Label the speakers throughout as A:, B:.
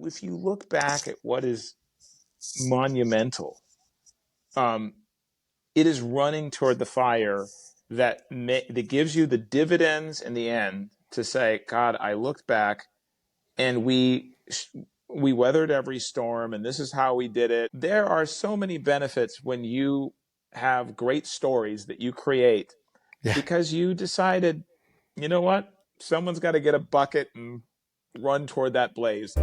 A: if you look back at what is monumental, it is running toward the fire that gives you the dividends in the end to say, God, I looked back and we weathered every storm, and this is how we did it. There are so many benefits when you have great stories that you create
B: Yeah.
A: because you decided, you know what? Someone's got to get a bucket and run toward that blaze.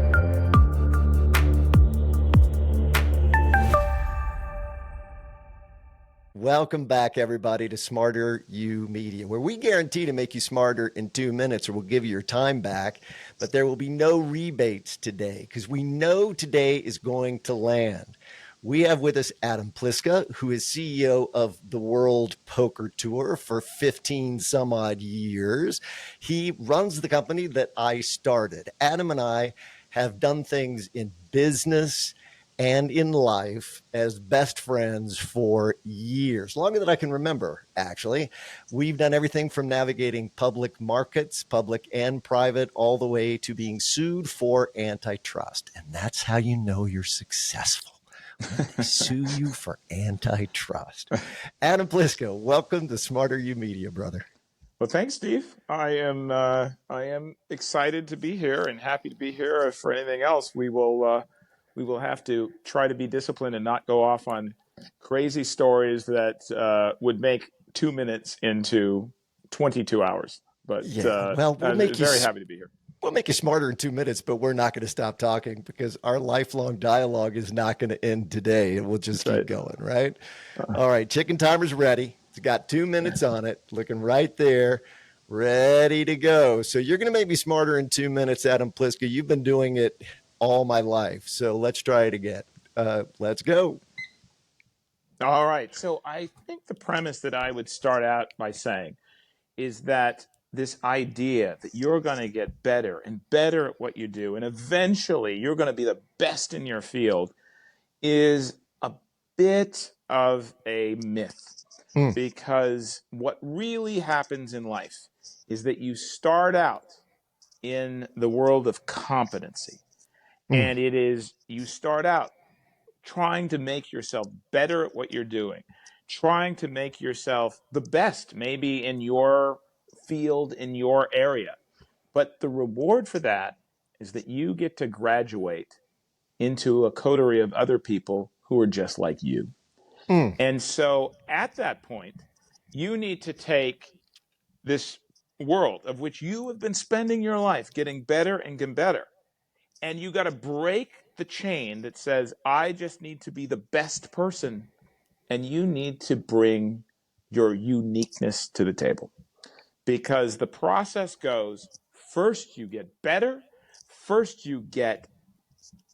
B: Welcome back, everybody, to SmarterUmedia, where we guarantee to make you smarter in 2 minutes, or we'll give you your time back. But there will be no rebates today because we know today is going to land. We have with us Adam Pliska, who is CEO of the World Poker Tour for 15 some odd years. He runs the company that I started. Adam and I have done things in business and in life as best friends for years, longer than I can remember, actually. We've done everything from navigating public markets, public and private, all the way to being sued for antitrust. And that's how you know you're successful. When they sue you for antitrust. Adam Pliska, welcome to SmarterUmedia, brother.
A: Well, thanks, Steve. I am excited to be here and happy to be here. If for anything else, we will have to try to be disciplined and not go off on crazy stories that would make 2 minutes into 22 hours. But
B: we'll
A: I'm
B: make
A: very happy to be here.
B: We'll make you smarter in 2 minutes, but we're not going to stop talking because our lifelong dialogue is not going to end today. And we'll just keep going, right? All right. Chicken timer's ready. It's got 2 minutes on it, looking right there, ready to go. So you're going to make me smarter in 2 minutes, Adam Pliska. You've been doing it all my life. So let's try it again. Let's go.
A: All right. So I think the premise that I would start out by saying is that this idea that you're going to get better and better at what you do, and eventually you're going to be the best in your field, is a bit of a myth. Because what really happens in life is that you start out in the world of competency. And it is, you start out trying to make yourself better at what you're doing, trying to make yourself the best, maybe in your field, in your area. But the reward for that is that you get to graduate into a coterie of other people who are just like you. And so at that point, you need to take this world of which you have been spending your life getting better and getting better. And you got to break the chain that says, I just need to be the best person. And you need to bring your uniqueness to the table. Because the process goes, first you get better, first you get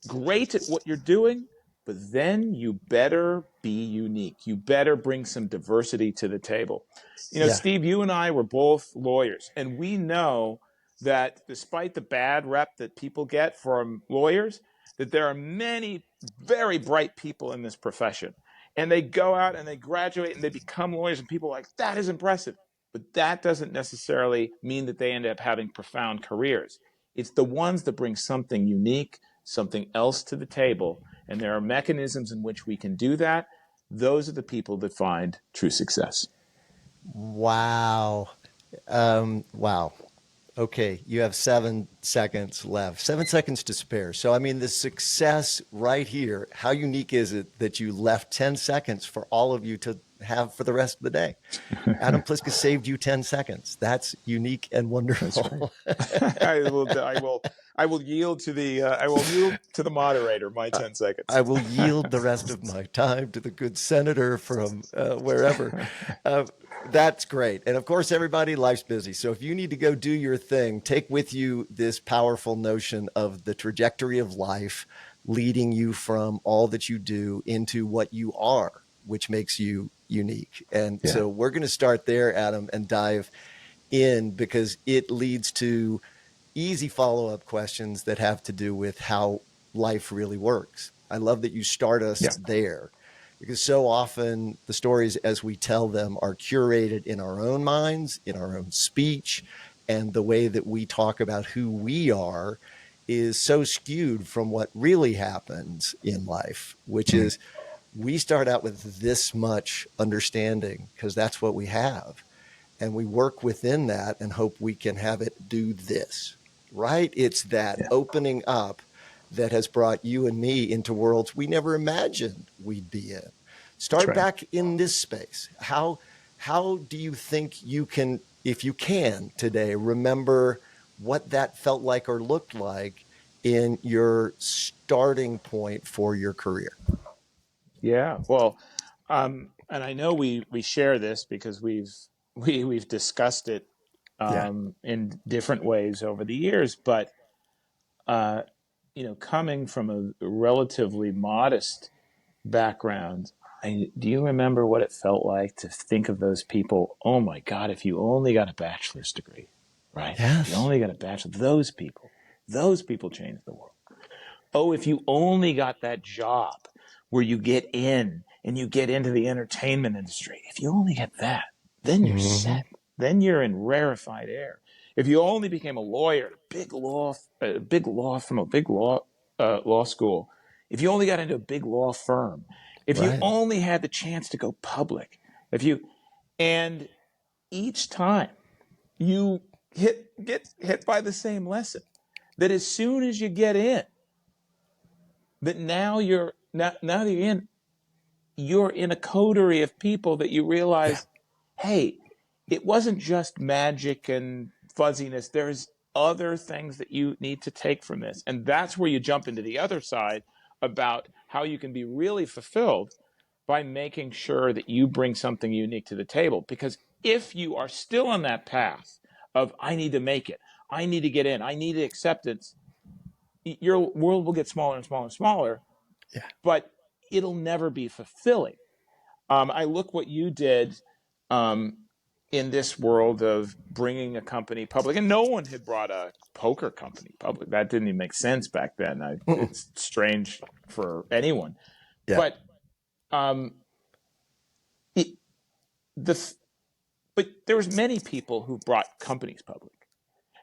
A: great at what you're doing, but then you better be unique. You better bring some diversity to the table. You know, Steve, you and I were both lawyers, and we know that despite the bad rep that people get from lawyers, that there are many very bright people in this profession. And they go out and they graduate and they become lawyers, and people are like, that is impressive. But that doesn't necessarily mean that they end up having profound careers. It's the ones that bring something unique, something else to the table. And there are mechanisms in which we can do that. Those are the people that find true success.
B: Wow. Wow. Okay, you have 7 seconds left, 7 seconds to spare. So, I mean, the success right here, how unique is it that you left 10 seconds for all of you to have for the rest of the day? Adam Pliska saved you 10 seconds. That's unique and wonderful.
A: Right. I will yield to the moderator my 10 seconds.
B: I will yield the rest of my time to the good senator from wherever. That's great. And of course, everybody, life's busy. So if you need to go do your thing, take with you this powerful notion of the trajectory of life leading you from all that you do into what you are, which makes you unique. And so we're going to start there, Adam, and dive in because it leads to easy follow-up questions that have to do with how life really works. I love that you start us there. Because so often the stories as we tell them are curated in our own minds, in our own speech, and the way that we talk about who we are is so skewed from what really happens in life, which is we start out with this much understanding because that's what we have. And we work within that and hope we can have it do this, right? It's that
A: Yeah,
B: opening up that has brought you and me into worlds we never imagined we'd be in.
A: that's
B: Start
A: right.
B: back in this space. How do you think you can, if you can today, remember what that felt like or looked like in your starting point for your career?
A: Yeah. Well, and I know we share this because we've discussed it
B: Yeah.
A: in different ways over the years. But uh, coming from a relatively modest background, do you remember what it felt like to think of those people? Oh my God! If you only got a bachelor's degree, right? If you
B: Yes.
A: only got a bachelor, those people changed the world. Oh, if you only got that job where you get in and you get into the entertainment industry, if you only get that, then you're
B: Mm-hmm.
A: set. Then you're in rarefied air. If you only became a lawyer at a big law school, if you only got into a big law firm, if you
B: Right.
A: only had the chance to go public, if you and each time you get hit by the same lesson that as soon as you get in, that now you're in a coterie of people that you
B: Yeah.
A: realize, hey, it wasn't just magic and fuzziness. There's other things that you need to take from this. And that's where you jump into the other side about how you can be really fulfilled by making sure that you bring something unique to the table. Because if you are still on that path of, I need to make it, I need to get in, I need acceptance, your world will get smaller and smaller and smaller,
B: Yeah.
A: but it'll never be fulfilling. I look what you did um, in this world of bringing a company public, and no one had brought a poker company public. That didn't even make sense back then.
B: Mm-mm.
A: It's strange for anyone,
B: Yeah.
A: but um, it, the but there was many people who brought companies public,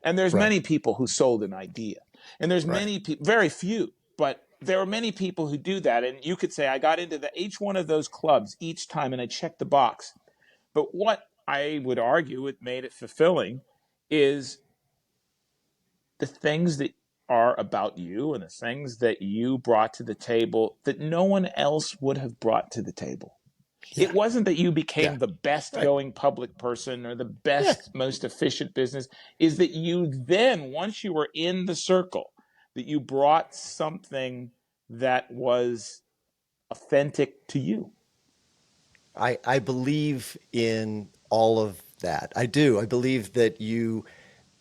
A: and there's
B: Right.
A: many people who sold an idea, and there's
B: Right.
A: many people, very few, but there are many people who do that. And you could say I got into each one of those clubs each time, and I checked the box. But what I would argue it made it fulfilling is the things that are about you and the things that you brought to the table that no one else would have brought to the table.
B: Yeah.
A: It wasn't that you
B: Yeah.
A: became the best
B: Right.
A: going public person or the
B: Yeah.
A: best, most efficient business, is that you then, once you were in the circle, that you brought something that was authentic to you.
B: I believe in all of that. I do. I believe that you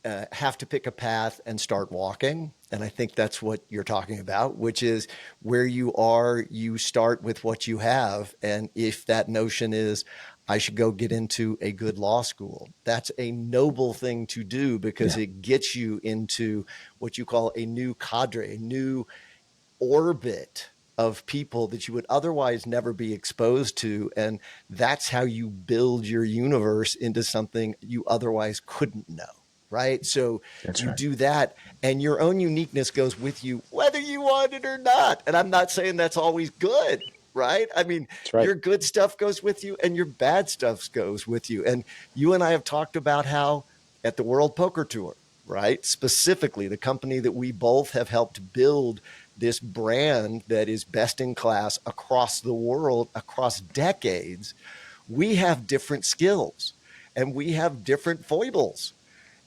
B: have to pick a path and start walking. And I think that's what you're talking about, which is where you are, you start with what you have. And if that notion is, I should go get into a good law school, that's a noble thing to do because
A: Yeah,
B: it gets you into what you call a new cadre, a new orbit of people that you would otherwise never be exposed to. And that's how you build your universe into something you otherwise couldn't know. Right. So
A: that's
B: you
A: right.
B: do that and your own uniqueness goes with you, whether you want it or not. And I'm not saying that's always good. Right. I mean,
A: That's right.
B: your good stuff goes with you and your bad stuff goes with you. And you and I have talked about how at the World Poker Tour, right, specifically the company that we both have helped build this brand that is best in class across the world, across decades, we have different skills and we have different foibles.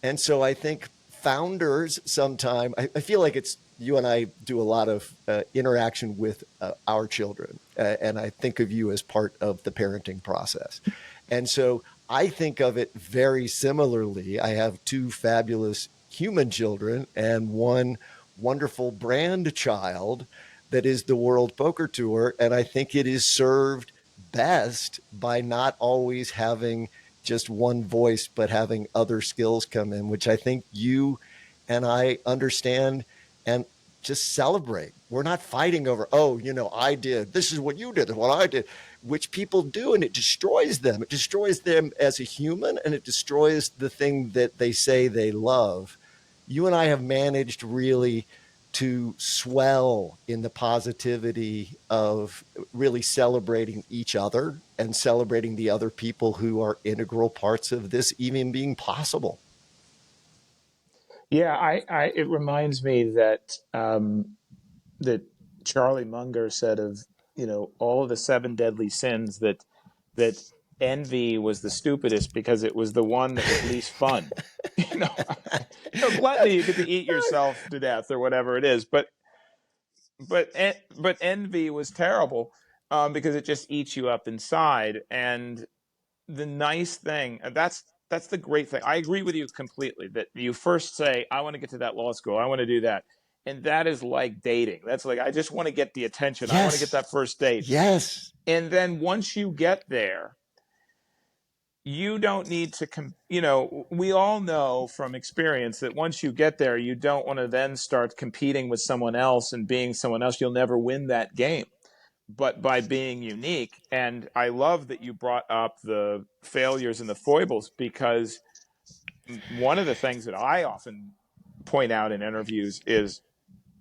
B: And so I think founders sometime, I feel like it's you and I do a lot of interaction with our children. And I think of you as part of the parenting process. And so I think of it very similarly. I have two fabulous human children and one wonderful brand child that is the World Poker Tour. And I think it is served best by not always having just one voice, but having other skills come in, which I think you and I understand and just celebrate. We're not fighting over, oh, I did, this is what you did, and what I did, which people do, and it destroys them. It destroys them as a human, and it destroys the thing that they say they love. You and I have managed really to swell in the positivity of really celebrating each other and celebrating the other people who are integral parts of this even being possible.
A: Yeah, it reminds me that that Charlie Munger said of, all of the seven deadly sins, that envy was the stupidest because it was the one that was least fun. you know, gluttony, you get to eat yourself to death or whatever it is, but envy was terrible, because it just eats you up inside. And the nice thing, that's the great thing. I agree with you completely that you first say, I want to get to that law school, I want to do that. And that is like dating. That's like, I just want to get the attention. I want to get
B: Yes.
A: that first date.
B: Yes.
A: And then once you get there, you don't need to, we all know from experience that once you get there, you don't want to then start competing with someone else and being someone else. You'll never win that game. But by being unique, and I love that you brought up the failures and the foibles, because one of the things that I often point out in interviews is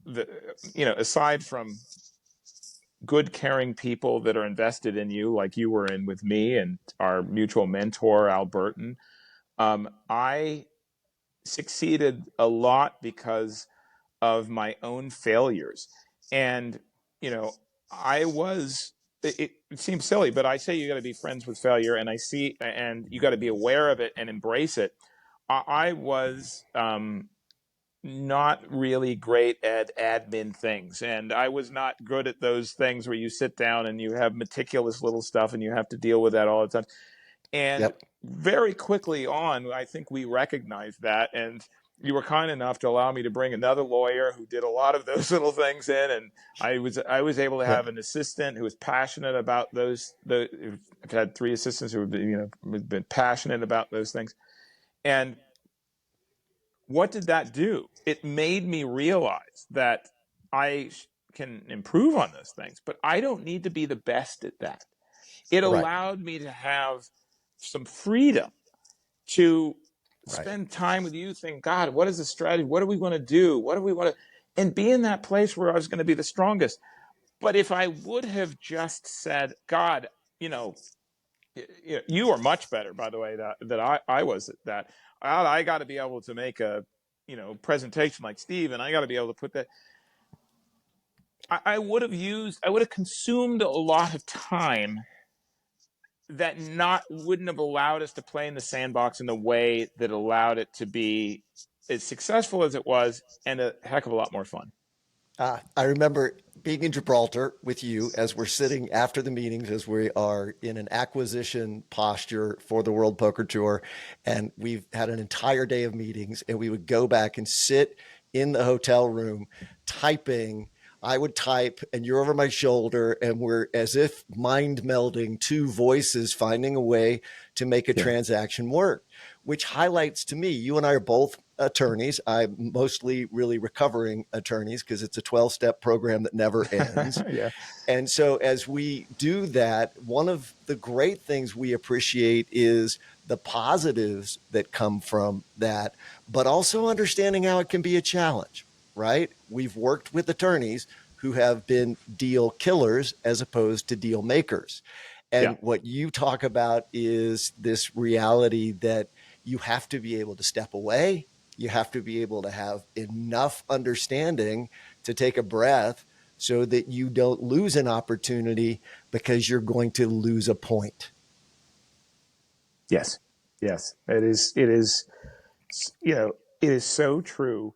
A: that, aside from good, caring people that are invested in you, like you were in with me and our mutual mentor, Al Burton, I succeeded a lot because of my own failures. And, you know, I was, it seems silly, but I say you got to be friends with failure, and you got to be aware of it and embrace it. I was, not really great at admin things, and I was not good at those things where you sit down and you have meticulous little stuff and you have to deal with that all the time. And
B: Yep.
A: very quickly on, I think we recognized that, and you were kind enough to allow me to bring another lawyer who did a lot of those little things in, and I was able to have
B: Yep.
A: an assistant who was passionate about those. I've had three assistants who have been passionate about those things. And what did that do? It made me realize that I can improve on those things, but I don't need to be the best at that. It
B: Right.
A: allowed me to have some freedom to
B: Right.
A: spend time with you, think, God, what is the strategy? What do we want to do? What do we want to, and be in that place where I was going to be the strongest. But if I would have just said, God, you know, you are much better, by the way, that I was at that. I got to be able to make a, presentation like Steve, and I got to be able to put that. I would have consumed a lot of time that not wouldn't have allowed us to play in the sandbox in the way that allowed it to be as successful as it was, and a heck of a lot more fun.
B: I remember being in Gibraltar with you as we're sitting after the meetings, as we are in an acquisition posture for the World Poker Tour. And we've had an entire day of meetings, and we would go back and sit in the hotel room typing. I would type, and you're over my shoulder, and we're as if mind melding two voices, finding a way to make a
A: Yeah.
B: transaction work, which highlights to me, you and I are both attorneys. I'm mostly really recovering attorneys because it's a 12-step program that never ends.
A: Yeah.
B: And so as we do that, one of the great things we appreciate is the positives that come from that, but also understanding how it can be a challenge, right? We've worked with attorneys who have been deal killers as opposed to deal makers.
A: Yeah.
B: And what you talk about is this reality that you have to be able to step away. You have to be able to have enough understanding to take a breath so that you don't lose an opportunity because you're going to lose a point.
A: Yes. Yes. It is. It is. It is so true.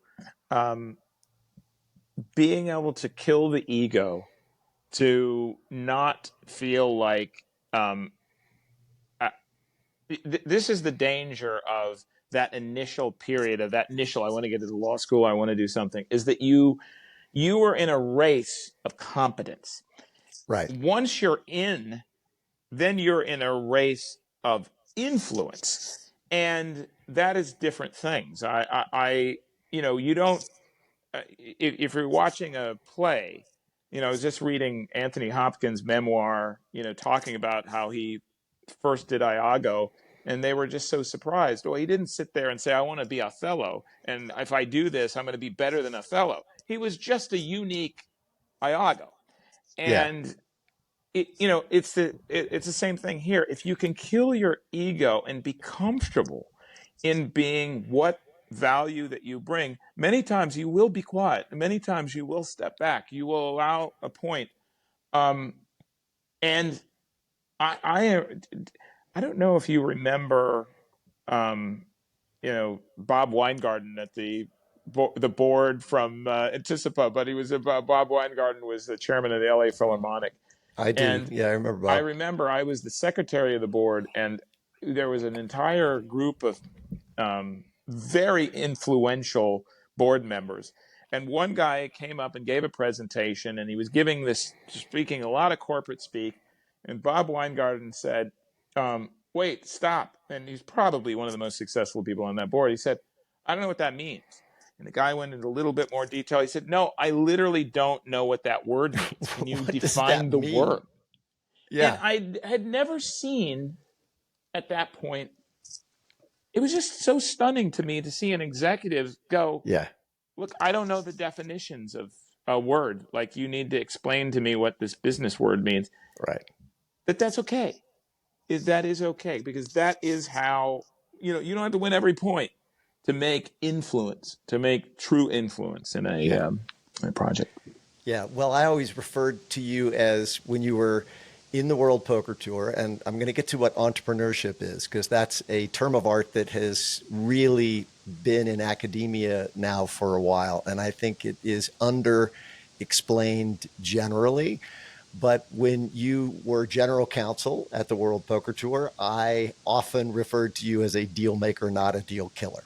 A: Um, Being able to kill the ego, to not feel like, um, uh, this is the danger of that initial period, of that initial, I want to get to law school, I want to do something, is that you are in a race of competence.
B: Right.
A: Once you're in, then you're in a race of influence, and that is different things. You don't, if you're watching a play, I was just reading Anthony Hopkins' memoir, talking about how he first did Iago, and they were just so surprised. Well, he didn't sit there and say, I want to be Othello, and if I do this, I'm going to be better than Othello. he was just a unique Iago.
B: Yeah.
A: And it's the same thing here. If you can kill your ego and be comfortable in being what value that you bring, many times you will be quiet. Many times you will step back. You will allow a point. Um, and I I don't know if you remember, um, Bob Weingarten at the board from Anticipa, but Bob Weingarten was the chairman of the LA Philharmonic.
B: I do.
A: And
B: Yeah, I remember
A: I
B: Bob.
A: remember I was the secretary of the board, and there was an entire group of very influential board members. And one guy came up and gave a presentation, and he was speaking a lot of corporate speak. And Bob Weingarten said, "Wait, stop!" And he's probably one of the most successful people on that board. He said, "I don't know what that means." And the guy went into a little bit more detail. He said, "No, I literally don't know what that word means. Can you
B: What does that
A: define the
B: mean?
A: word?" And
B: Yeah.
A: I had never seen at that point, it was just so stunning to me to see an executive go,
B: Yeah.
A: "Look, I don't know the definitions of a word. Like, you need to explain to me what this business word means."
B: Right.
A: That's okay. That is okay, because that is how, you don't have to win every point to make influence, to make true influence in
B: Yeah.
A: a project.
B: Yeah. Well, I always referred to you as when you were in the World Poker Tour, and I'm going to get to what entrepreneurship is, because that's a term of art that has really been in academia now for a while. And I think it is under explained generally. But when you were general counsel at the World Poker Tour, I often referred to you as a deal maker, not a deal killer,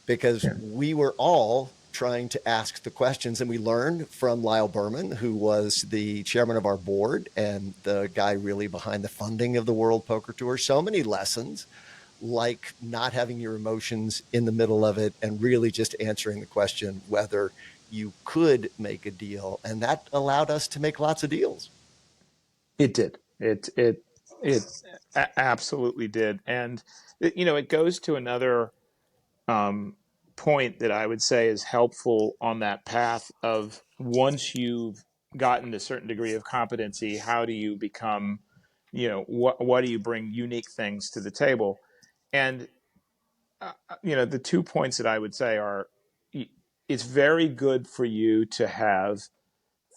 B: because
A: Yeah.
B: we were all trying to ask the questions, and we learned from Lyle Berman, who was the chairman of our board and the guy really behind the funding of the World Poker Tour, so many lessons, like not having your emotions in the middle of it and really just answering the question whether you could make a deal. And that allowed us to make lots of deals.
A: It did. It absolutely did. And it goes to another um, point that I would say is helpful on that path of, once you've gotten a certain degree of competency, how do you become, what do you bring unique things to the table? And the 2 points that I would say are, it's very good for you to have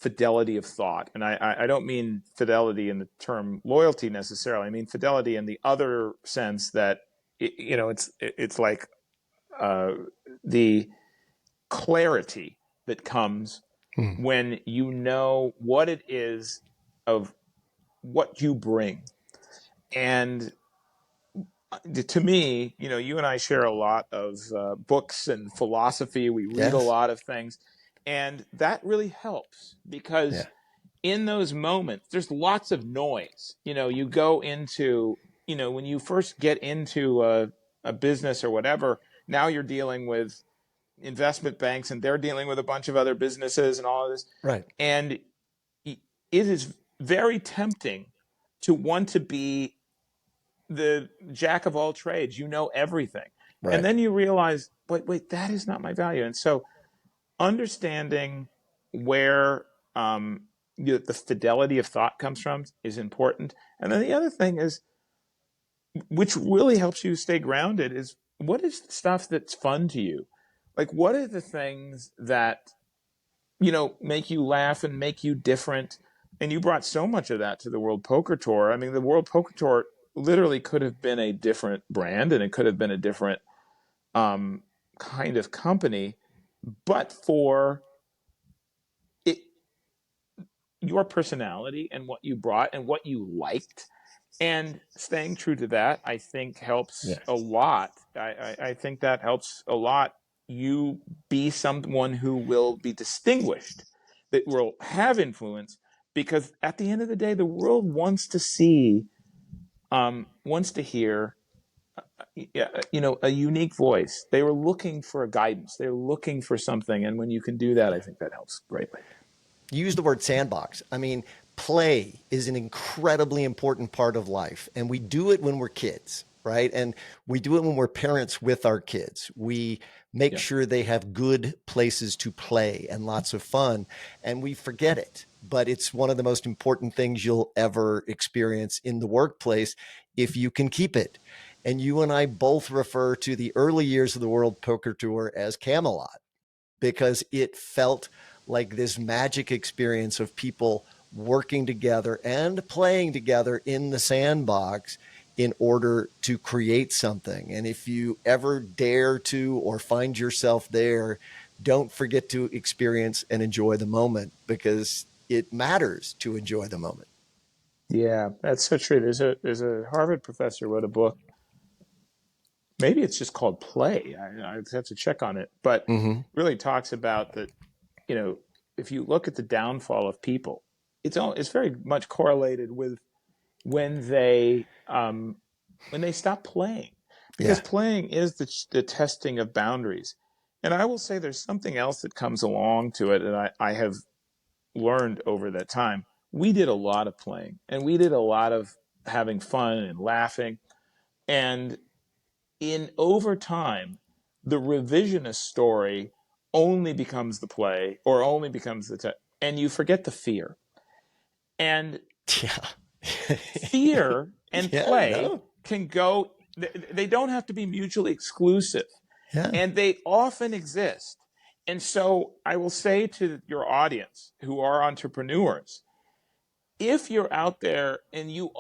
A: fidelity of thought. And I don't mean fidelity in the term loyalty necessarily. I mean fidelity in the other sense that, it's like, uh, the clarity that comes
B: Hmm.
A: when you know what it is of what you bring. And to me, you and I share a lot of books and philosophy. We read a
B: Yes.
A: lot of things, and that really helps, because
B: Yeah.
A: in those moments, there's lots of noise. You go into, when you first get into a business or whatever, now you're dealing with investment banks, and they're dealing with a bunch of other businesses and all of this.
B: Right.
A: And it is very tempting to want to be the jack of all trades. Everything. And
B: Right.
A: then you realize, wait, that is not my value. And so, understanding where the fidelity of thought comes from is important. And then the other thing is, which really helps you stay grounded, is, what is the stuff that's fun to you? Like, what are the things that, make you laugh and make you different? And you brought so much of that to the World Poker Tour. I mean, the World Poker Tour literally could have been a different brand, and it could have been a different um, kind of company, but for it, your personality and what you brought and what you liked, and staying true to that, I think helps
B: Yeah.
A: a lot. I think that helps a lot. You be someone who will be distinguished, that will have influence, because at the end of the day, the world wants to see, wants to hear, a unique voice. They were looking for a guidance. They're looking for something, and when you can do that, I think that helps greatly.
B: Use the word sandbox. I mean, play is an incredibly important part of life. And we do it when we're kids, right? And we do it when we're parents with our kids. We make
A: Yeah.
B: sure they have good places to play and lots of fun. And we forget it, but it's one of the most important things you'll ever experience in the workplace if you can keep it. And you and I both refer to the early years of the World Poker Tour as Camelot, because it felt like this magic experience of people working together and playing together in the sandbox in order to create something. And if you ever dare to or find yourself there, don't forget to experience and enjoy the moment, because it matters to enjoy the moment.
A: Yeah, that's so true. There's a Harvard professor wrote a book. Maybe it's just called Play. I have to check on it, but
B: Mm-hmm.
A: really talks about that. You know, if you look at the downfall of people, it's very much correlated with when they stop playing, because
B: Yeah.
A: playing is the testing of boundaries. And I will say there's something else that comes along to it, and I have learned over that time. We did a lot of playing, and we did a lot of having fun and laughing, and in over time, the revisionist story only becomes the play, or only becomes and you forget the fear. And
B: Yeah.
A: fear and
B: Yeah.
A: play
B: No.
A: can go, they don't have to be mutually exclusive,
B: Yeah.
A: and they often exist. And so I will say to your audience who are entrepreneurs, if you're out there and you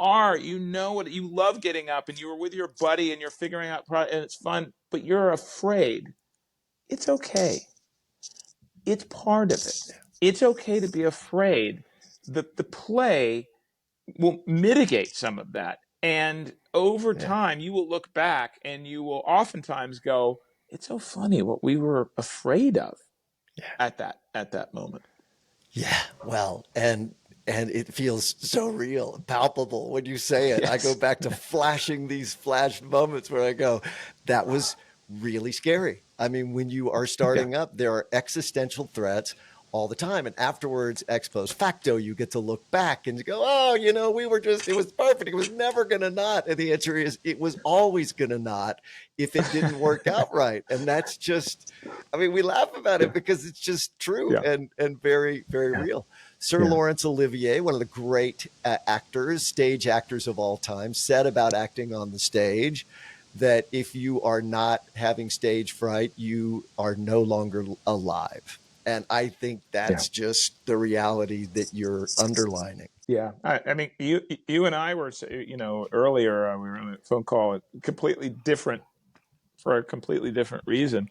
A: know what, you love getting up and you were with your buddy and you're figuring out, and it's fun, but you're afraid, it's okay. It's part of it. It's okay to be afraid. The play will mitigate some of that. And over
B: Yeah.
A: time, you will look back and you will oftentimes go, it's so funny what we were afraid of
B: Yeah.
A: at that moment.
B: Yeah, well, and it feels so real, palpable when you say it. I go
A: Yes.
B: back to flashing these flash moments where I go, that was really scary. I mean, when you are
A: Yeah.
B: starting up, there are existential threats all the time. And afterwards, ex post facto, you get to look back and go, oh, we were just, it was perfect. It was never going to not. And the answer is, it was always going to not if it didn't work out right. And that's just, I mean, we laugh about
A: Yeah.
B: it because it's just true
A: Yeah.
B: and very, very
A: Yeah.
B: real. Sir
A: Yeah.
B: Laurence Olivier, one of the great actors, stage actors of all time, said about acting on the stage that if you are not having stage fright, you are no longer alive. And I think
A: Yeah.
B: that's just the reality that you're underlining.
A: Yeah. I mean, you and I were, earlier, we were on a phone call, completely different, for a completely different reason.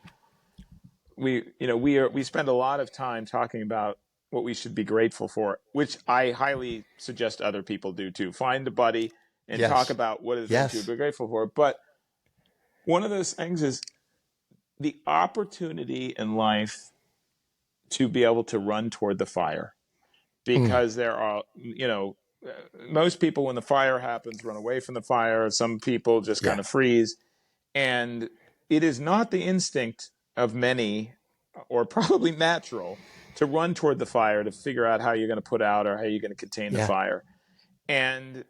A: We spend a lot of time talking about what we should be grateful for, which I highly suggest other people do too. Find a buddy and talk
B: Yes.
A: about what is things you'd
B: Yes.
A: be grateful for. But one of those things is the opportunity in life to be able to run toward the fire,
B: Mm.
A: because there are, most people, when the fire happens, run away from the fire. Some people just
B: Yeah.
A: kind of freeze. And it is not the instinct of many, or probably natural, to run toward the fire to figure out how you're going to put out or how you're going to contain the
B: Yeah.
A: fire. And,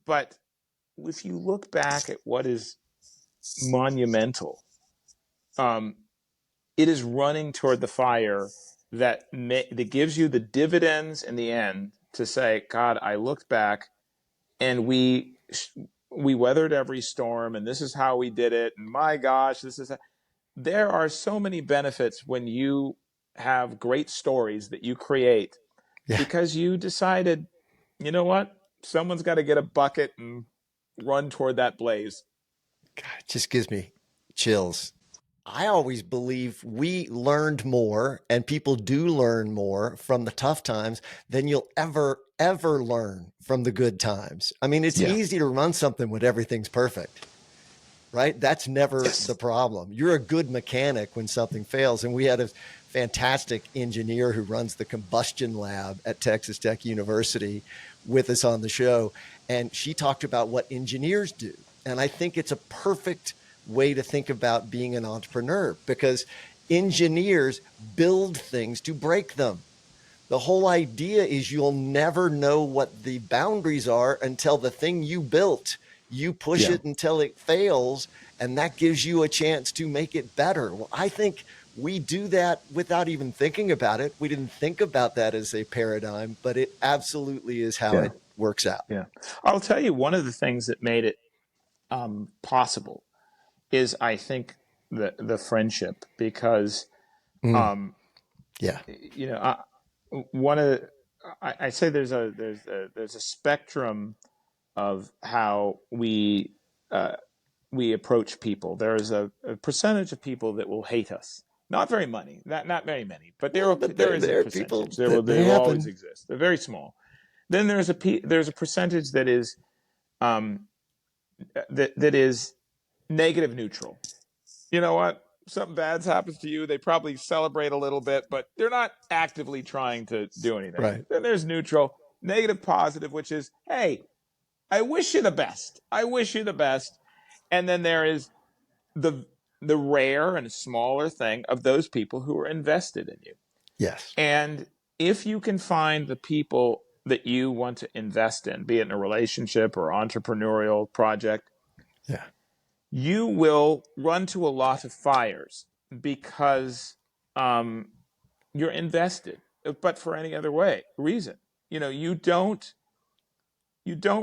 A: but if you look back at what is monumental, um, it is running toward the fire that gives you the dividends in the end to say, God, I looked back and we weathered every storm, and this is how we did it. And my gosh, there are so many benefits when you have great stories that you create,
B: Yeah.
A: because you decided, you know what? Someone's got to get a bucket and run toward that blaze.
B: God, it just gives me chills. I always believe we learned more, and people do learn more from the tough times than you'll ever learn from the good times. I mean, it's
A: Yeah.
B: easy to run something when everything's perfect, right? That's never the
A: Yes.
B: problem. You're a good mechanic when something fails. And we had a fantastic engineer who runs the combustion lab at Texas Tech University with us on the show. And she talked about what engineers do. And I think it's a perfect way to think about being an entrepreneur, because engineers build things to break them. The whole idea is you'll never know what the boundaries are until the thing you built, you push
A: Yeah.
B: it until it fails, and that gives you a chance to make it better. Well, I think we do that without even thinking about it. We didn't think about that as a paradigm, but it absolutely is how
A: Yeah.
B: it works out.
A: Yeah. I'll tell you, one of the things that made it possible is, I think, the friendship, because
B: Mm,
A: um,
B: yeah.
A: you know, one of I say there's a spectrum of how we approach people. There is a percentage of people that will hate us. Not very many, not very many, but
B: Yeah, but
A: there is a
B: there are people
A: percentage.
B: that
A: They
B: they
A: will always
B: happen.
A: exist. They're very small. Then there's a percentage that is um, that is negative neutral. You know what? Something bad happens to you, they probably celebrate a little bit, but they're not actively trying to do anything.
B: Right.
A: Then there's neutral, negative positive, which is, hey, I wish you the best. I wish you the best. And then there is the the rare and smaller thing of those people who are invested in you.
B: Yes.
A: And if you can find the people that you want to invest in, be it in a relationship or entrepreneurial project,
B: Yeah.
A: you will run to a lot of fires because um, you're invested. But for any other reason, you don't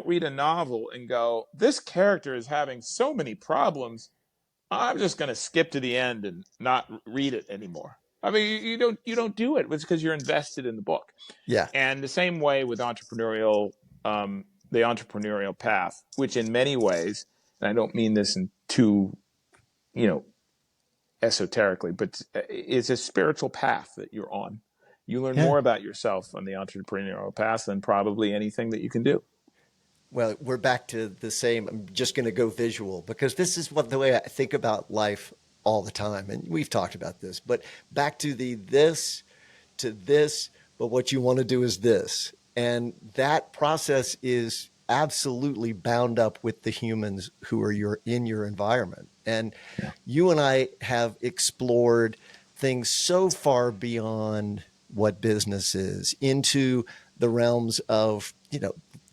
A: read a novel and go, this character is having so many problems, I'm just going to skip to the end and not read it anymore. I mean, you don't do it. It's because you're invested in the book.
B: Yeah.
A: And the same way with the entrepreneurial path, which in many ways, and I don't mean this in too, you know, esoterically, but it's a spiritual path that you're on. You learn
B: Yeah.
A: more about yourself on the entrepreneurial path than probably anything that you can do.
B: Well, we're back to the same. I'm just going to go visual because this is what the way I think about life all the time. And we've talked about this, but back to the this to this, but what you want to do is this. And that process is absolutely bound up with the humans who are in your environment. And
A: Yeah.
B: you and I have explored things so far beyond what business is into the realms of,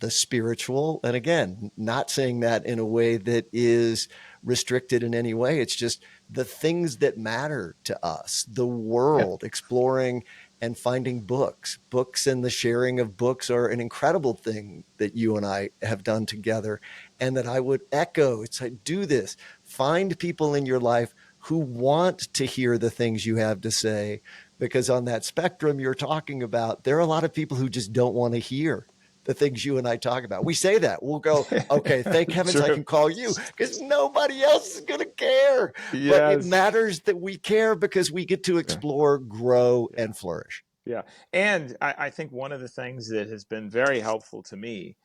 B: the spiritual. And again, not saying that in a way that is restricted in any way. It's just the things that matter to us, the
A: Yeah.
B: world, exploring and finding books. Books and the sharing of books are an incredible thing that you and I have done together, and that I would echo. It's like, do this. Find people in your life who want to hear the things you have to say, because on that spectrum you're talking about, there are a lot of people who just don't want to hear the things you and I talk about. We say that. We'll go, okay, thank heavens I
A: True.
B: can call you because nobody else is going to care. But it
A: Yes.
B: matters that we care because we get to
A: Yeah.
B: explore, grow,
A: Yeah.
B: and flourish.
A: Yeah. And I think one of the things that has been very helpful to me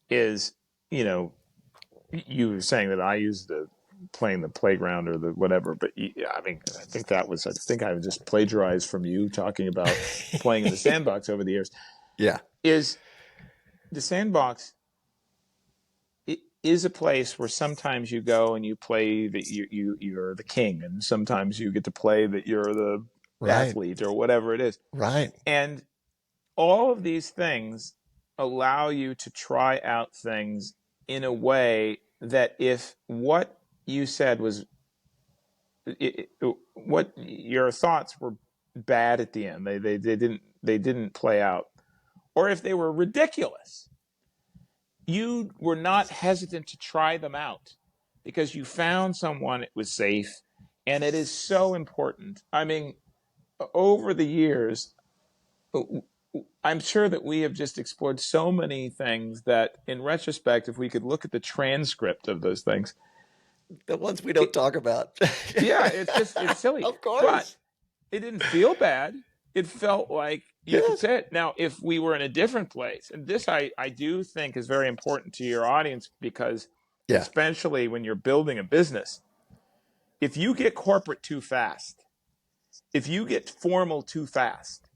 A: is, you know, you were saying that I used the playing the playground or the whatever, but yeah, I mean, I think I just plagiarized from you talking about playing in the sandbox over the years.
B: Yeah.
A: Is the sandbox, it is a place where sometimes you go and you play that you're the king, and sometimes you get to play that you're the
B: Right.
A: athlete or whatever it is.
B: Right.
A: And all of these things allow you to try out things in a way that, if what you said was what your thoughts were bad at the end, they didn't play out, or if they were ridiculous, you were not hesitant to try them out because you found someone it was safe. And it is so important. I mean, over the years, I'm sure that we have just explored so many things that, in retrospect, if we could look at the transcript of those things,
B: The ones we don't
A: it,
B: talk about.
A: yeah, it's silly,
B: Of
A: but
B: course.
A: it didn't feel bad. It felt like you could
B: Yes.
A: say it. Now, if we were in a different place, and this I do think is very important to your audience, because
B: Yeah.
A: especially when you're building a business, if you get corporate too fast, if you get formal too fast,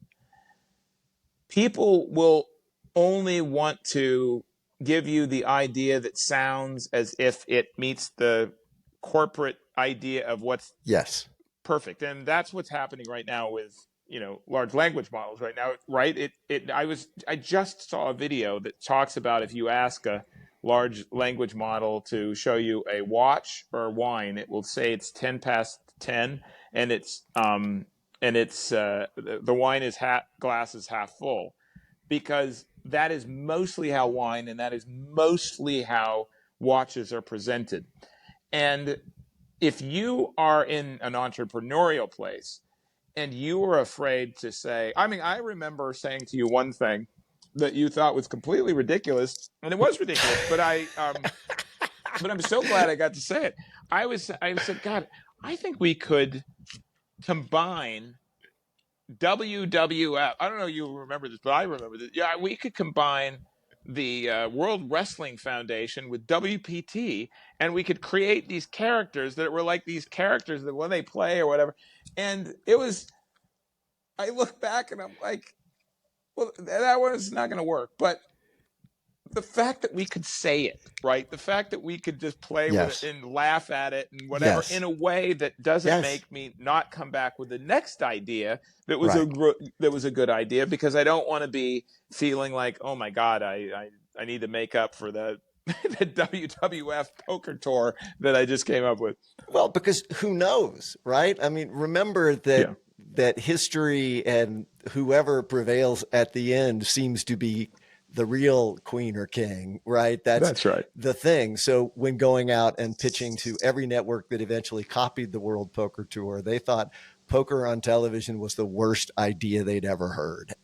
A: people will only want to give you the idea that sounds as if it meets the corporate idea of what's
B: Yes.
A: perfect. And that's what's happening right now with, large language models right now, right? I just saw a video that talks about, if you ask a large language model to show you a watch or wine, it will say it's 10 past 10, and the wine is glass is half full, because that is mostly how wine and that is mostly how watches are presented. And if you are in an entrepreneurial place and you are afraid to say, I mean, I remember saying to you one thing that you thought was completely ridiculous, and it was ridiculous, but but I'm so glad I got to say it. I said, God, I think we could combine WWF. I don't know if you remember this, but I remember this. Yeah, we could combine the World Wrestling Foundation with WPT, and we could create these characters that were like these characters that when they play or whatever. And it was, I look back and I'm like, well, that was not going to work. But the fact that we could say it, right? The fact that we could just play with it
B: Yes.
A: and laugh at it and whatever
B: Yes.
A: in a way that doesn't
B: Yes.
A: make me not come back with the next idea that was
B: Right.
A: a good idea, because I don't want to be feeling like, oh my God, I need to make up for the the WWF poker tour that I just came up with.
B: Well, because who knows, right? I mean, remember that
A: Yeah,
B: history and whoever prevails at the end seems to be the real queen or king, right? That's
A: that's right.
B: the thing. So when going out and pitching to every network that eventually copied the World Poker Tour, they thought poker on television was the worst idea they'd ever heard.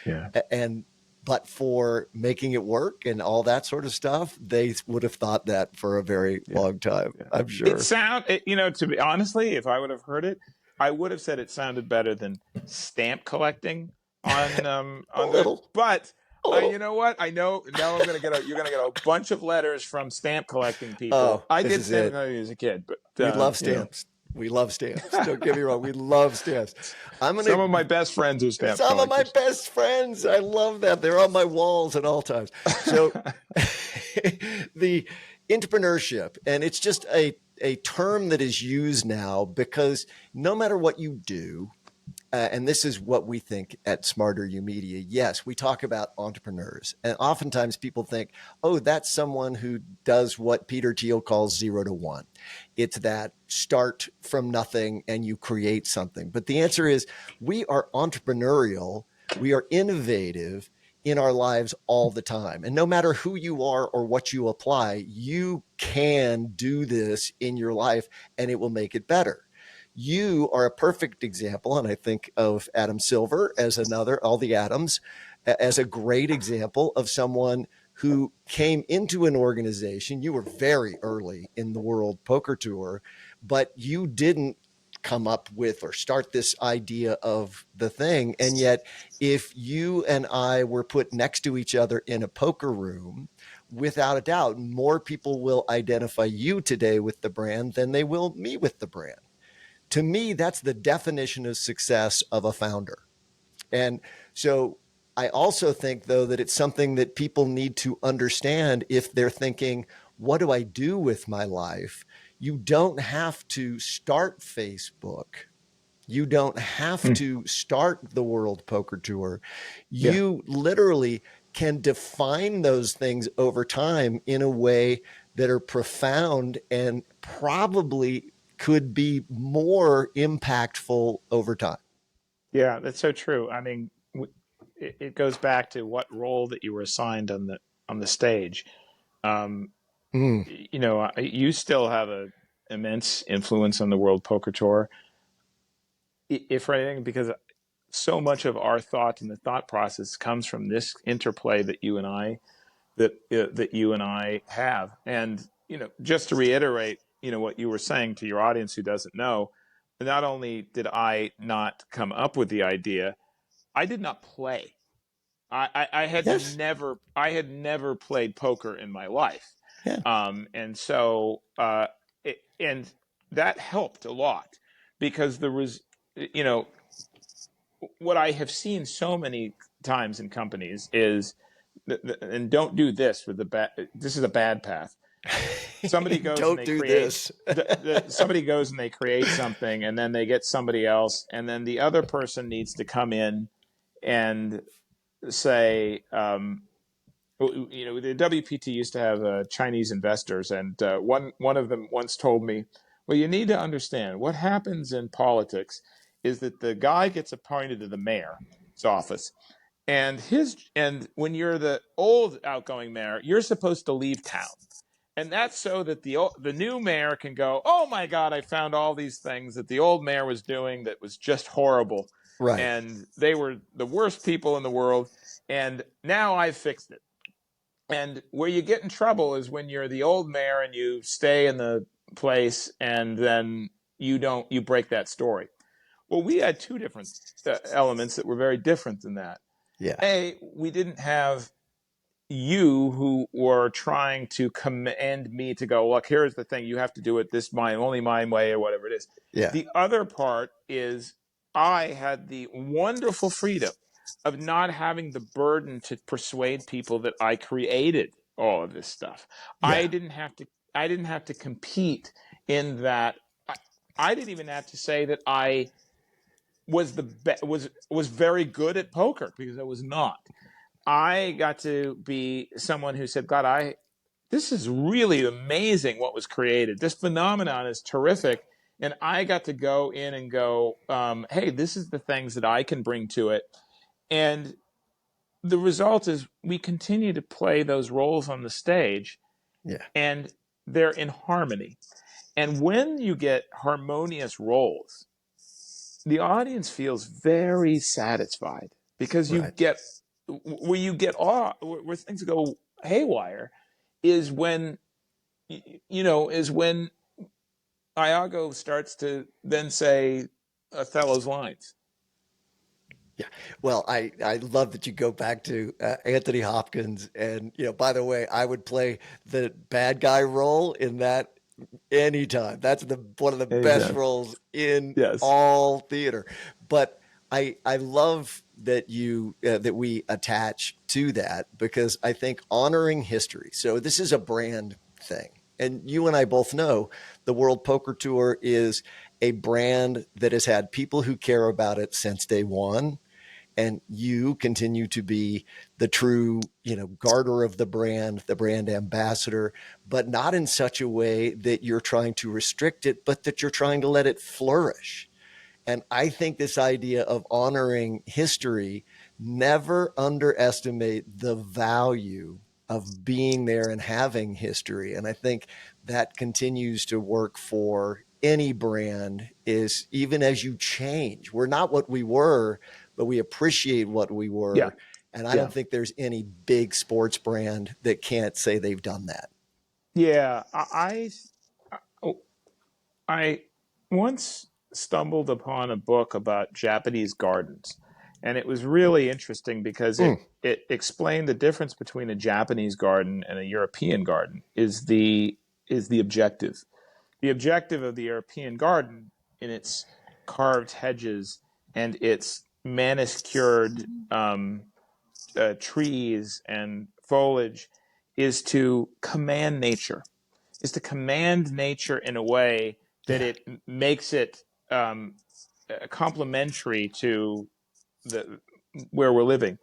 A: Yeah.
B: And but for making it work and all that sort of stuff, they would have thought that for a very
A: Yeah.
B: long time,
A: Yeah.
B: I'm sure.
A: To be honestly, if I would have heard it, I would have said it sounded better than stamp collecting
B: A
A: on the.
B: little.
A: But
B: A little.
A: you know what? I know now you're gonna get a bunch of letters from stamp collecting people.
B: Oh,
A: I
B: this
A: did
B: is
A: stamp
B: it.
A: collecting as a kid, but
B: We love
A: you know,
B: stamps. We love stamps. Don't get me wrong. We love stamps. I'm
A: some of
B: gonna
A: my best friends are stamp
B: Some of my
A: collectors.
B: best friends. I love that. They're on my walls at all times. So the entrepreneurship, and it's just a term that is used now because no matter what you do, and this is what we think at SmarterUmedia. Yes, we talk about entrepreneurs. And oftentimes people think, oh, that's someone who does what Peter Thiel calls 0 to 1. It's that start from nothing and you create something. But the answer is we are entrepreneurial, we are innovative in our lives all the time. And no matter who you are or what you apply, you can do this in your life and it will make it better. You are a perfect example, and I think of Adam Silver as another, all the Adams, as a great example of someone who came into an organization. You were very early in the World Poker Tour, but you didn't come up with or start this idea of the thing. And yet, if you and I were put next to each other in a poker room, without a doubt, more people will identify you today with the brand than they will me with the brand. To me, that's the definition of success of a founder. And so I also think, though, that it's something that people need to understand if they're thinking, what do I do with my life? You don't have to start Facebook. You don't have to start the World Poker Tour.
A: Yeah.
B: You literally can define those things over time in a way that are profound and probably could be more impactful over time.
A: Yeah, that's so true. I mean, it goes back to what role that you were assigned on the stage. Um,
B: Mm.
A: you still have a immense influence on the World Poker Tour, if for anything, because so much of our thought and the thought process comes from this interplay that you and I have. And just to reiterate, what you were saying to your audience who doesn't know, not only did I not come up with the idea, I did not play. I
B: Yes.
A: had never played poker in my life,
B: Yeah.
A: and so and that helped a lot, because there was, what I have seen so many times in companies is, and don't do this with the bad. This is a bad path. Somebody goes and
B: Don't
A: they
B: do
A: create
B: this.
A: somebody goes and they create something, and then they get somebody else, and then the other person needs to come in and say, the WPT used to have Chinese investors, and one of them once told me, "Well, you need to understand what happens in politics is that the guy gets appointed to the mayor's office, and when you're the old outgoing mayor, you're supposed to leave town." And that's so that the new mayor can go, "Oh my God, I found all these things that the old mayor was doing that was just horrible.
B: Right.
A: And they were the worst people in the world. And now I've fixed it." And where you get in trouble is when you're the old mayor and you stay in the place and then you break that story. Well, we had two different elements that were very different than that.
B: Yeah.
A: We didn't have you who were trying to command me to go, "Look, here's the thing, you have to do it this only my way," or whatever it is.
B: Yeah.
A: The other part is I had the wonderful freedom of not having the burden to persuade people that I created all of this stuff.
B: Yeah.
A: I didn't have to compete in that. I didn't even have to say that I was very good at poker, because I was not. I got to be someone who said, "God, this is really amazing what was created. This phenomenon is terrific." And I got to go in and go, "Hey, this is the things that I can bring to it." And the result is we continue to play those roles on the stage,
B: Yeah.
A: and they're in harmony. And when you get harmonious roles, the audience feels very satisfied, because
B: Right.
A: where things go haywire is when Iago starts to then say Othello's lines.
B: Yeah. Well, I love that you go back to Anthony Hopkins. And, by the way, I would play the bad guy role in that anytime. That's one of the best
A: Anytime.
B: roles in
A: Yes.
B: all theater. But I love that that we attach to that, because I think honoring history. So this is a brand thing. And you and I both know the World Poker Tour is a brand that has had people who care about it since day one. And you continue to be the true, garter of the brand ambassador, but not in such a way that you're trying to restrict it, but that you're trying to let it flourish. And I think this idea of honoring history, never underestimate the value of being there and having history. And I think that continues to work for any brand, is even as you change, we're not what we were, but we appreciate what we
A: Yeah.
B: were. And I
A: Yeah.
B: don't think there's any big sports brand that can't say they've done that.
A: Yeah. I once stumbled upon a book about Japanese gardens, and it was really interesting because
B: Mm,
A: it explained the difference between a Japanese garden and a European garden is the objective. The objective of the European garden, in its carved hedges and its manicured trees and foliage, is to command nature, in a way that
B: yeah.
A: it makes it complementary to the where we're living.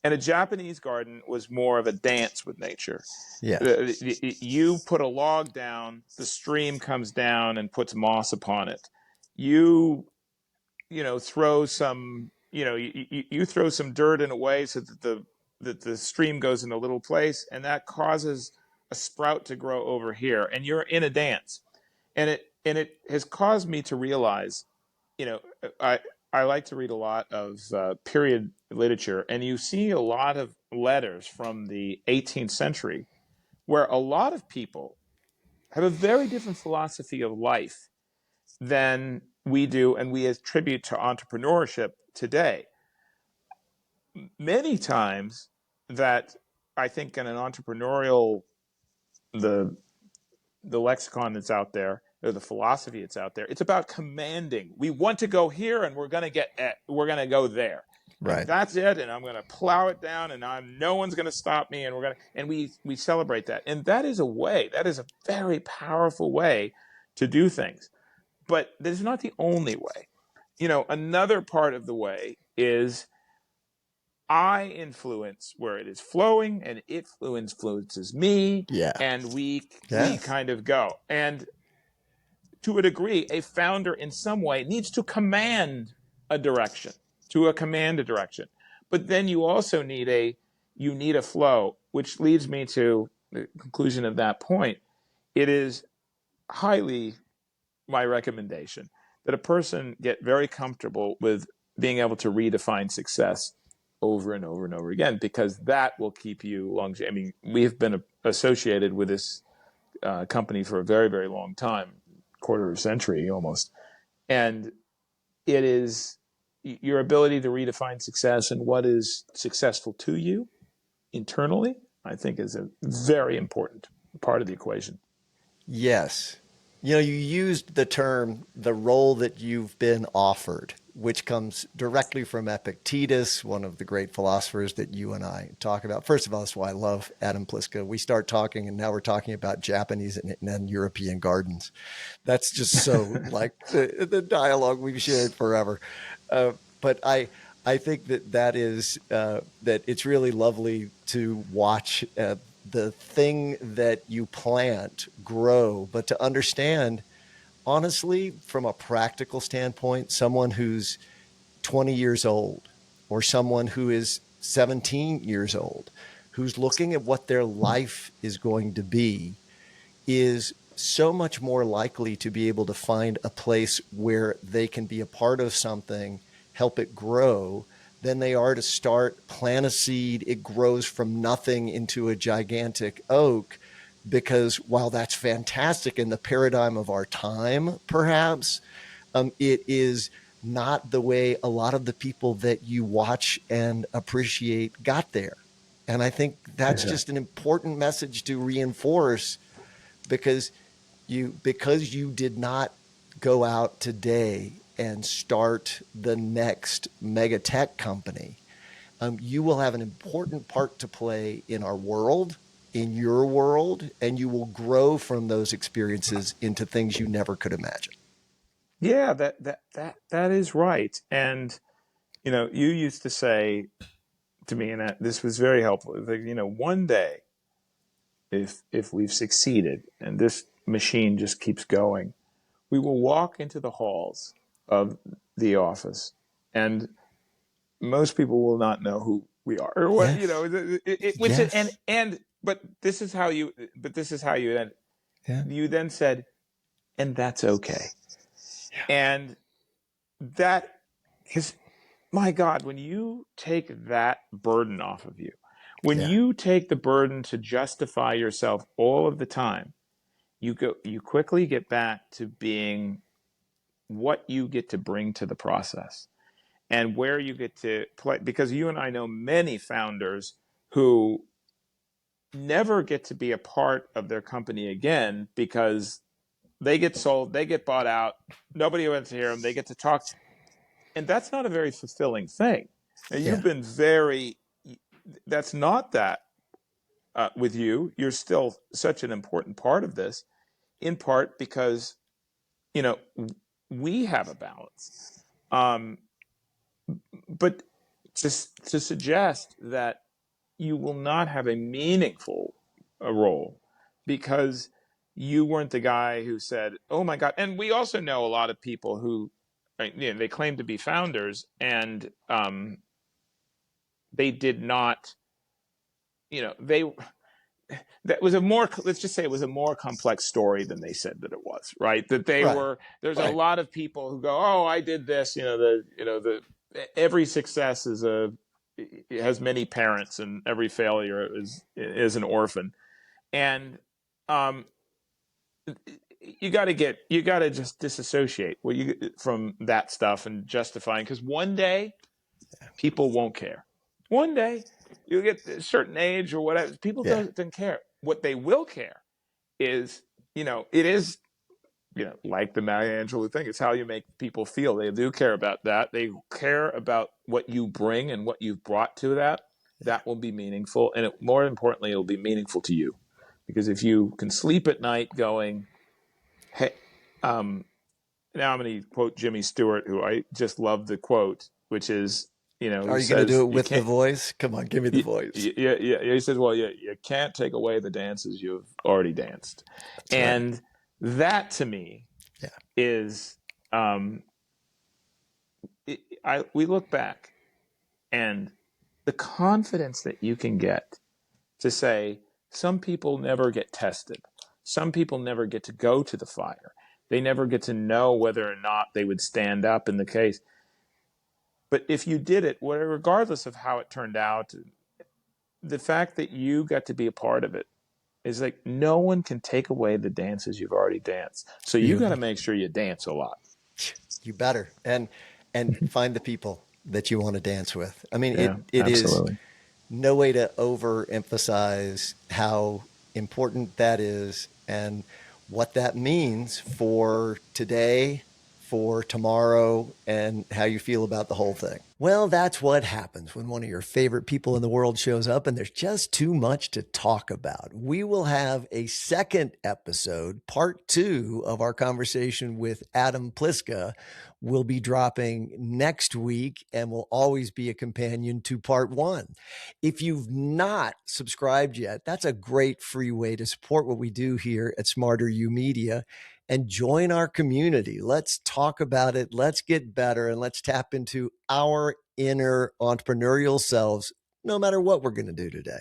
A: And a Japanese garden was more of a dance with nature.
B: Yes.
A: You put a log down, the stream comes down and puts moss upon it. You throw some you throw some dirt in a way so that the stream goes in a little place, and that causes a sprout to grow over here, and you're in a dance. And it has caused me to realize, you know i I like to read a lot of period literature, and you see a lot of letters from the 18th century where a lot of people have a very different philosophy of life than we do, and we attribute to entrepreneurship today. Many times, that I think in an entrepreneurial, the the lexicon that's out there, or the philosophy that's out there, it's about commanding. We want to go here, and we're going to go there, and
B: Right.
A: that's it. And I'm going to plow it down, and no one's going to stop me. And we celebrate that, and that is a very powerful way to do things. But that is not the only way. Another part of the way is I influence where it is flowing, and it influences me,
B: Yeah.
A: and we
B: Yes.
A: kind of go. And to a degree, a founder in some way needs to command a direction, But then you also need a flow, which leads me to the conclusion of that point. It is highly my recommendation that a person get very comfortable with being able to redefine success over and over and over again, because that will keep you long. I mean, we've been associated with this company for a very, very long time, quarter of a century almost. And it is your ability to redefine success and what is successful to you internally, I think, is a very important part of the equation.
B: Yes. You know, you used the term, the role that you've been offered, which comes directly from Epictetus, one of the great philosophers that you and I talk about. First of all, that's why I love Adam Pliska. We start talking, and now we're talking about Japanese and European gardens. That's just so like the dialogue we've shared forever. But I think that is that it's really lovely to watch the thing that you plant grow, but to understand, honestly, from a practical standpoint, someone who's 20 years old or someone who is 17 years old, who's looking at what their life is going to be, is so much more likely to be able to find a place where they can be a part of something, help it grow, than they are to plant a seed, it grows from nothing into a gigantic oak. Because while that's fantastic in the paradigm of our time, perhaps, it is not the way a lot of the people that you watch and appreciate got there. And I think that's
A: Yeah.
B: just an important message to reinforce, because you did not go out today and start the next mega tech company. You will have an important part to play in our world, in your world, and you will grow from those experiences into things you never could imagine.
A: Yeah, that is right. And you used to say to me, and this was very helpful. Like, one day, if we've succeeded and this machine just keeps going, we will walk into the halls of the office, and most people will not know who we are or what
B: Yes.
A: which is, and
B: Yes.
A: but this is how you then
B: Yeah.
A: said, and that's okay. And that is, my God, when you take that burden off of you, when
B: Yeah.
A: you take the burden to justify yourself all of the time, you quickly get back to being what you get to bring to the process and where you get to play. Because you and I know many founders who never get to be a part of their company again because they get sold, they get bought out, nobody wants to hear them, they get to talk. And that's not a very fulfilling thing. Now,
B: Yeah.
A: you've been that's not that with you. You're still such an important part of this, in part because, you know, we have a balance. Um, but to suggest that you will not have a meaningful role because you weren't the guy who said, "Oh my God!" And we also know a lot of people who, they claim to be founders, and they did not. They that was a more, let's just say, it was a more complex story than they said that it was. Right? That they
B: Right.
A: were. There's a
B: Right.
A: lot of people who go, "Oh, I did this." Every success has many parents, and every failure is an orphan. And um, you got to just disassociate from that stuff and justifying, because one day people won't care. One day you get a certain age or whatever, people
B: Yeah.
A: don't care. What they will care is, it is, like the Maya Angelou thing. It's how you make people feel. They do care about that. They care about what you bring and what you've brought to that. That will be meaningful, and more importantly, it'll be meaningful to you, because if you can sleep at night going, "Hey," um, now I'm going to quote Jimmy Stewart, who I just love the quote, which is,
B: Are
A: he
B: you going to do
A: says
B: it
A: you
B: with the
A: can't.
B: voice? Come on, give me the voice.
A: He says, well, you can't take away the dances you've already danced,
B: That's right.
A: and that to me
B: Yeah.
A: is, um, we look back and the confidence that you can get to say some people never get tested, some people never get to go to the fire, they never get to know whether or not they would stand up in the case. But if you did it, regardless of how it turned out, the fact that you got to be a part of it is like no one can take away the dances you've already danced. So you got to
B: You
A: make sure you dance a lot.
B: you better. And find the people that you want to dance with. I mean,
A: Yeah,
B: it is
A: absolutely.
B: no way to overemphasize how important that is and what that means for today, for tomorrow, and how you feel about the whole thing. Well, that's what happens when one of your favorite people in the world shows up and there's just too much to talk about. We will have a second episode, part 2 of our conversation with Adam Pliska, will be dropping next week and will always be a companion to part 1. If you've not subscribed yet, that's a great free way to support what we do here at SmarterUmedia and join our community. Let's talk about it. Let's get better and let's tap into our inner entrepreneurial selves, no matter what we're going to do today.